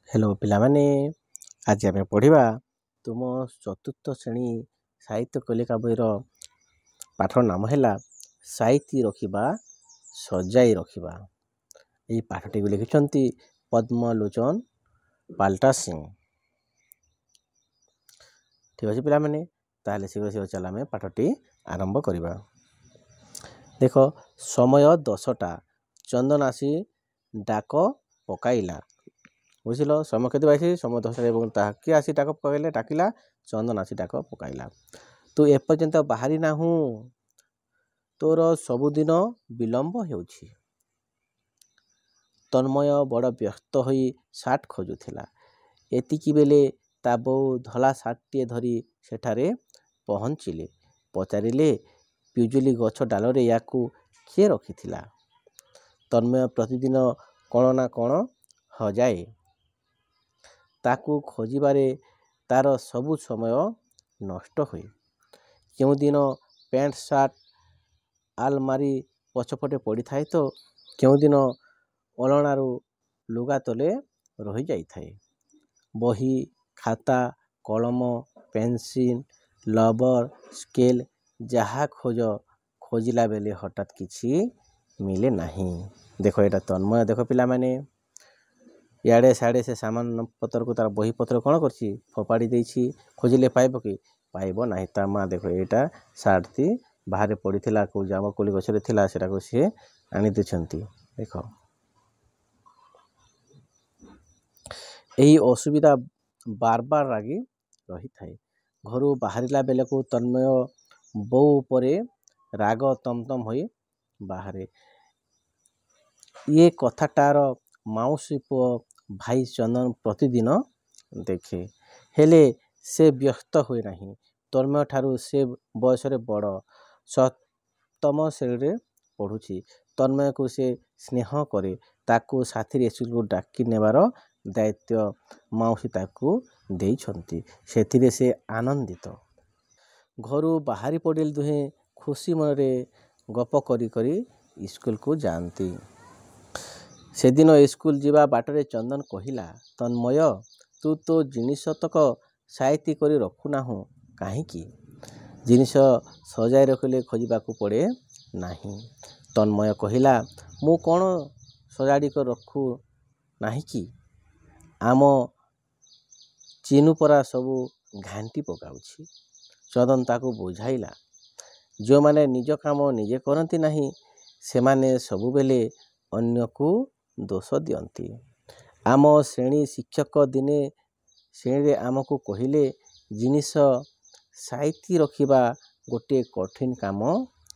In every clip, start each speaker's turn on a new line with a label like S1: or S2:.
S1: Hello पिलामाने आज आम पढ़ा तुम चतुर्थ श्रेणी साहित्य कलिका बईर पाठर नाम है साइती रखिबा सजाई रखिबा। यही पाठटी लिखिं पद्मलोचन पाल्टा सिंह। ठीक अच्छे पिलामाने ताहले शीघ्र शीघ्र चल आम पाठटी आरंभ करवा। देख समय 10टा चंदन आसी डाक पकाइला। बुझिल समय केते बाइसी समय 10टा किए आसी डाक पकाइले डाकिला चंदन आसी डाक पकाइला। तू एपर्यंत बाहरी नाहू तोर सबुदिन विलंब हेउछि। तन्मय बड़ व्यस्त होई सार्ट खोजुथिला। एतिकी बेले ता बो धला सार्टटिए धरी सेठारे पहुँचिले। पचारिले पिजुली गछ डालरे याकू किए रखिथिला। तन्मय प्रतिदिन कौन ना कौन हजाए। ताकू खोजिबारे तार सबु समय नष्ट हुए। केउ दिन पैंट सार्ट आलमारी पछपटे पड़ी थाए तो केउ दिन अलणारू लुगा तले रही जाई थाए। बही खाता कलम पेंसिल लबर स्केल जहा खोज खोजिला बेले हठात किछि मिले नहीं। देख एटा तन्मय देख पिला माने याडे साडे से सामान पत्र को तार बही पत्र कौन करछि फोपाड़ी देछि। खोजिले पाइब कि पाइब नाही। ता माँ देख एटा सार्ट थी बाहर पड़ी थिला को जाम कोली गछरे थिला सेटा को सी आनी देछंती। देख एही असुविधा बार बार रागी रही थाए। घरू बाहरिला बेले को तन्मय बो उपरे राग तमतम होई बाहरे। ये कथाटार माउसी पुओ भाई चंदन प्रतिदिन देखे हेले से व्यस्त हुए नहीं। तन्मय ठारू से बयस बड़ सप्तम श्रेणी पढ़ुछि। तन्मय को से स्नेह करे ताकू साथी स्कूल को डाकी नेबार दायित्व माउसी ताकू देइछंती। सेथिरे से आनंदित। घरू बाहरी पड़िल दुहे खुशी मनरे गप करी करी स्कूल को जानती। से दिन स्कूल जीवा बाटरे चंदन कहिला तन्मय तू तो जिनिस तक साइती करी रखु नाहु काहीकि। जिनिस सजाई रखिले खोजिबाकू पड़े नाही। तन्मय कहिला मु कौन सजाड़ी कर रखु नाही कि आम चिनु परा सबू घांटी पकाउछि। चंदन ताकू बुझाइला जो माने निज काम निजे करती नहीं से माने सबु बेले अन्य को दोष दियंती। आम श्रेणी शिक्षक दिने श्रेणी आमको कहिले जिनिस साइती रखिबा गोटे कठिन काम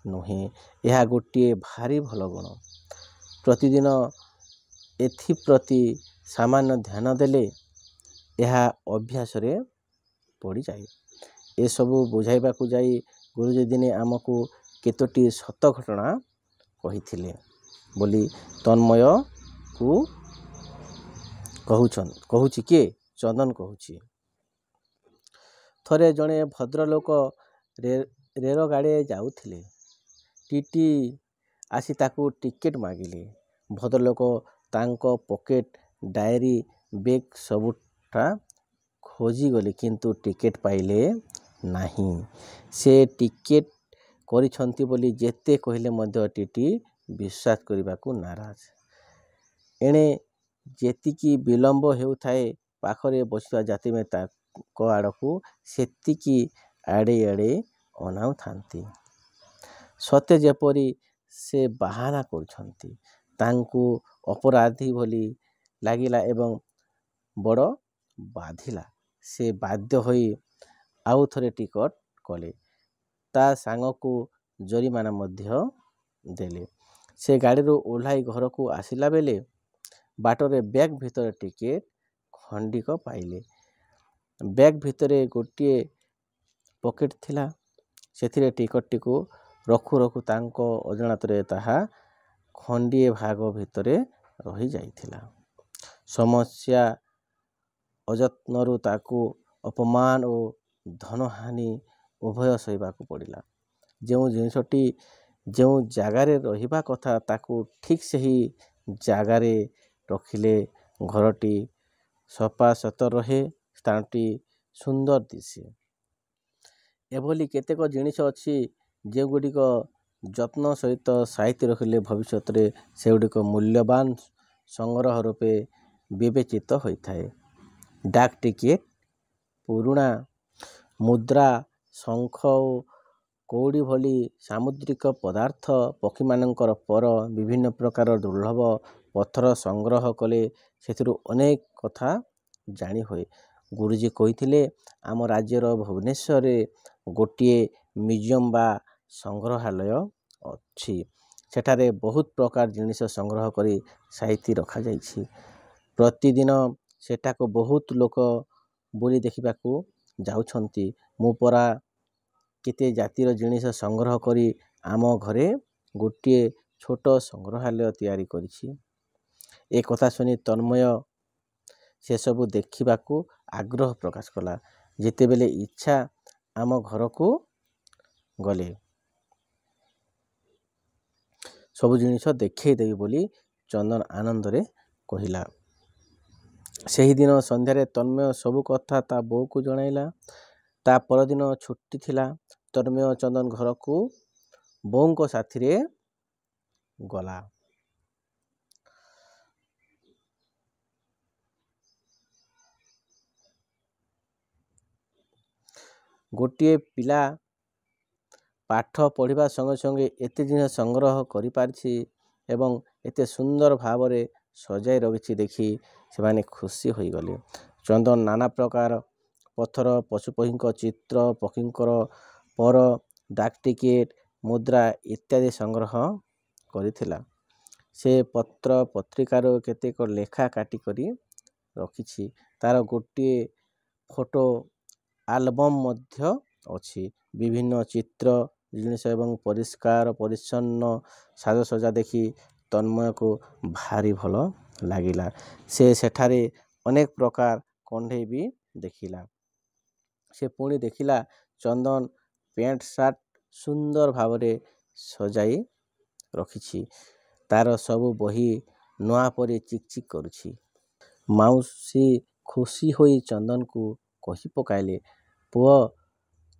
S1: नुहे यह गोटे भारी भल गुण। प्रतिदिन एथिप्रति सामान्य ध्यान देले यह अभ्यास रे पड़ी जाए। ए सबू बुझाइबा को जाई गुरुजी दिने आमको केतोटी सत घटना कहिथिले बोली तन्मय को कहूछि के चंदन कहूछि। थरे जड़े भद्रलोक रेल गाड़े जाउथिले। टीटी आसी ताकू टिकेट मागिले। भद्रलोक तांको पॉकेट डायरी बेग सबुटा खोजी गले किंतु टिकेट पाइले नाही। से टिकेट करिछंती बोली जेते कहिले मध्य टीटी विश्वास करने को नाराज। एणे जेतिकी विलंब हेउथाए पाखरे बसिया जाति में ताको आड़कू सेतिकी आड़े आड़े अनाउ थांती। सत्य जेपरी से बाहाना करछंती तांकू अपराधी भली लागिला एवं बड़ बाधिला। से बाध्य होई आउ थरे टिकट कले। ता सांग को जरिमाना मध्य देले। से गाड़ी रो ओह्लाई घर को आसिला बेले बाटरे बैग भितर टिकेट खंडिक पाइले। बैग भितरे गोटे पॉकेट थिला। सेथिरे टिकट टिको रखु रखु तांको अजणातरे ताहा खंडिए भाग भितरे रही जाइथिला। समस्या अजत्नरु ताकू अपमान और धनहानि उभय सहिबाकू पड़िला। जो जिनिसटी जो जगारे रहिबा कथा ताकू ठीक से ही जगारे रखिले घरटी ସଫା ସତର ରହେ, ସ୍ଥାନଟି ସୁନ୍ଦର ଦିଶେ। ଏଭଳି କେତେକ ଜିନିଷ ଅଛି ଯେଉଁଗୁଡ଼ିକ ଯତ୍ନ ସହିତ ସାଇତି ରଖିଲେ ଭବିଷ୍ୟତରେ ସେଗୁଡ଼ିକ ମୂଲ୍ୟବାନ ସଂଗ୍ରହ ରୂପେ ବିବେଚିତ ହୋଇଥାଏ। ଡାକ ଟିକେଟ, ପୁରୁଣା ମୁଦ୍ରା, ଶଙ୍ଖ ଓ କଉଡ଼ି ଭଳି ସାମୁଦ୍ରିକ ପଦାର୍ଥ, ପକ୍ଷୀମାନଙ୍କର ପର, ବିଭିନ୍ନ ପ୍ରକାର ଦୁର୍ଲଭ ପଥର ସଂଗ୍ରହ କଲେ ସେଥିରୁ ଅନେକ କଥା ଜାଣି ହୁଏ। ଗୁରୁଜୀ କହିଥିଲେ ଆମ ରାଜ୍ୟର ଭୁବନେଶ୍ୱରରେ ଗୋଟିଏ ମ୍ୟୁଜିୟମ୍ ବା ସଂଗ୍ରହାଳୟ ଅଛି। ସେଠାରେ ବହୁତ ପ୍ରକାର ଜିନିଷ ସଂଗ୍ରହ କରି ସାଇତି ରଖାଯାଇଛି। ପ୍ରତିଦିନ ସେଠାକୁ ବହୁତ ଲୋକ ବୁଲି ଦେଖିବାକୁ ଯାଉଛନ୍ତି। ମୁଁ ପରା କେତେ ଜାତିର ଜିନିଷ ସଂଗ୍ରହ କରି ଆମ ଘରେ ଗୋଟିଏ ଛୋଟ ସଂଗ୍ରହାଳୟ ତିଆରି କରିଛି। ଏ କଥା ଶୁଣି ତନ୍ମୟ ସେସବୁ ଦେଖିବାକୁ ଆଗ୍ରହ ପ୍ରକାଶ କଲା। ଯେତେବେଳେ ଇଚ୍ଛା ଆମ ଘରକୁ ଗଲେ ସବୁ ଜିନିଷ ଦେଖେଇ ଦେବି ବୋଲି ଚନ୍ଦନ ଆନନ୍ଦରେ କହିଲା। ସେହିଦିନ ସନ୍ଧ୍ୟାରେ ତନ୍ମୟ ସବୁ କଥା ତା ବୋଉକୁ ଜଣାଇଲା। ତା ପରଦିନ ଛୁଟି ଥିଲା। ତନ୍ମୟ ଚନ୍ଦନ ଘରକୁ ବୋଉଙ୍କ ସାଥିରେ ଗଲା। ଗୋଟିଏ ପିଲା ପାଠ ପଢ଼ିବା ସଙ୍ଗେ ସଙ୍ଗେ ଏତେ ଜିନିଷ ସଂଗ୍ରହ କରିପାରିଛି ଏବଂ ଏତେ ସୁନ୍ଦର ଭାବରେ ସଜାଇ ରଖିଛି ଦେଖି ସେମାନେ ଖୁସି ହୋଇଗଲେ। ଚନ୍ଦନ ନାନା ପ୍ରକାର ପଥର, ପଶୁପକ୍ଷୀଙ୍କ ଚିତ୍ର, ପକ୍ଷୀଙ୍କର ପର, ଡାକ ଟିକେଟ, ମୁଦ୍ରା ଇତ୍ୟାଦି ସଂଗ୍ରହ କରିଥିଲା। ସେ ପତ୍ର ପତ୍ରିକାରୁ କେତେକ ଲେଖା କାଟି କରି ରଖିଛି। ତାର ଗୋଟିଏ ଫଟୋ ଆଲବମ୍ ମଧ୍ୟ ଅଛି। ବିଭିନ୍ନ ଚିତ୍ର, ଜିନିଷ ଏବଂ ପରିଷ୍କାର ପରିଚ୍ଛନ୍ନ ସାଜସଜ୍ଜା ଦେଖି ତନ୍ମୟକୁ ଭାରି ଭଲ ଲାଗିଲା। ସେ ସେଠାରେ ଅନେକ ପ୍ରକାର କଣ୍ଢେଇ ବି ଦେଖିଲା। ସେ ପୁଣି ଦେଖିଲା ଚନ୍ଦନ ପ୍ୟାଣ୍ଟ ସାର୍ଟ ସୁନ୍ଦର ଭାବରେ ସଜାଇ ରଖିଛି। ତାର ସବୁ ବହି ନୂଆ ପରି ଚିକ୍ ଚିକ୍ କରୁଛି। ମାଉସୀ ଖୁସି ହୋଇ ଚନ୍ଦନକୁ କହି ପକାଇଲେ, ପୁଅ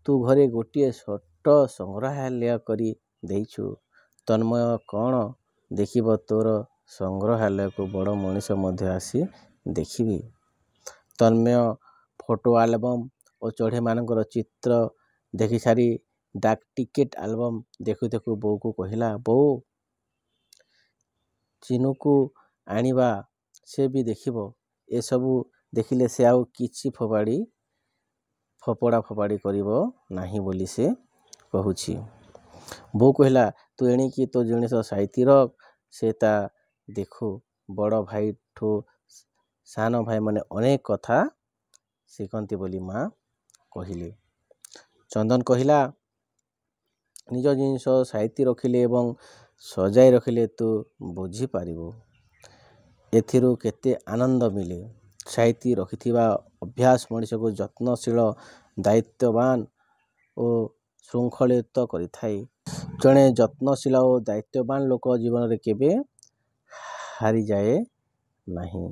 S1: ତୁ ଘରେ ଗୋଟିଏ ଛୋଟ ସଂଗ୍ରହାଳୟ କରି ଦେଇଛୁ। ତନ୍ମୟ କ'ଣ ଦେଖିବ ତୋର ସଂଗ୍ରହାଳୟକୁ ବଡ଼ ମଣିଷ ମଧ୍ୟ ଆସି ଦେଖିବି। ତନ୍ମୟ ଫଟୋ ଆଲବମ୍ ଓ ଚଢ଼େଇମାନଙ୍କର ଚିତ୍ର ଦେଖିସାରି ଡାକ ଟିକେଟ ଆଲବମ୍ ଦେଖୁ ଦେଖୁ ବୋଉକୁ କହିଲା, ବୋଉ ଚିନୁକୁ ଆଣିବା, ସେ ବି ଦେଖିବ। ଏସବୁ ଦେଖିଲେ ସେ ଆଉ କିଛି ଫୋପଡ଼ା ଫୋପାଡ଼ି କରିବ ନାହିଁ ବୋଲି ସେ କହୁଛି। ବୋଉ କହିଲା, ତୁ ଏଣିକି ତୋ ଜିନିଷ ସାଇତି ରଖ। ସେ ତା ଦେଖୁ ବଡ଼ ଭାଇଠୁ ସାନ ଭାଇମାନେ ଅନେକ କଥା ଶିଖନ୍ତି ବୋଲି ମା କହିଲେ। ଚନ୍ଦନ କହିଲା, ନିଜ ଜିନିଷ ସାଇତି ରଖିଲେ ଏବଂ ସଜାଇ ରଖିଲେ ତୁ ବୁଝିପାରିବୁ ଏଥିରୁ କେତେ ଆନନ୍ଦ ମିଳେ। ସାଇତି ରଖିଥିବା ଅଭ୍ୟାସ ମଣିଷକୁ ଯତ୍ନଶୀଳ, ଦାୟିତ୍ୱବାନ ଓ ଶୃଙ୍ଖଳିତ କରିଥାଏ। ଜଣେ ଯତ୍ନଶୀଳ ଓ ଦାୟିତ୍ୱବାନ ଲୋକ ଜୀବନରେ କେବେ ହାରିଯାଏ ନାହିଁ।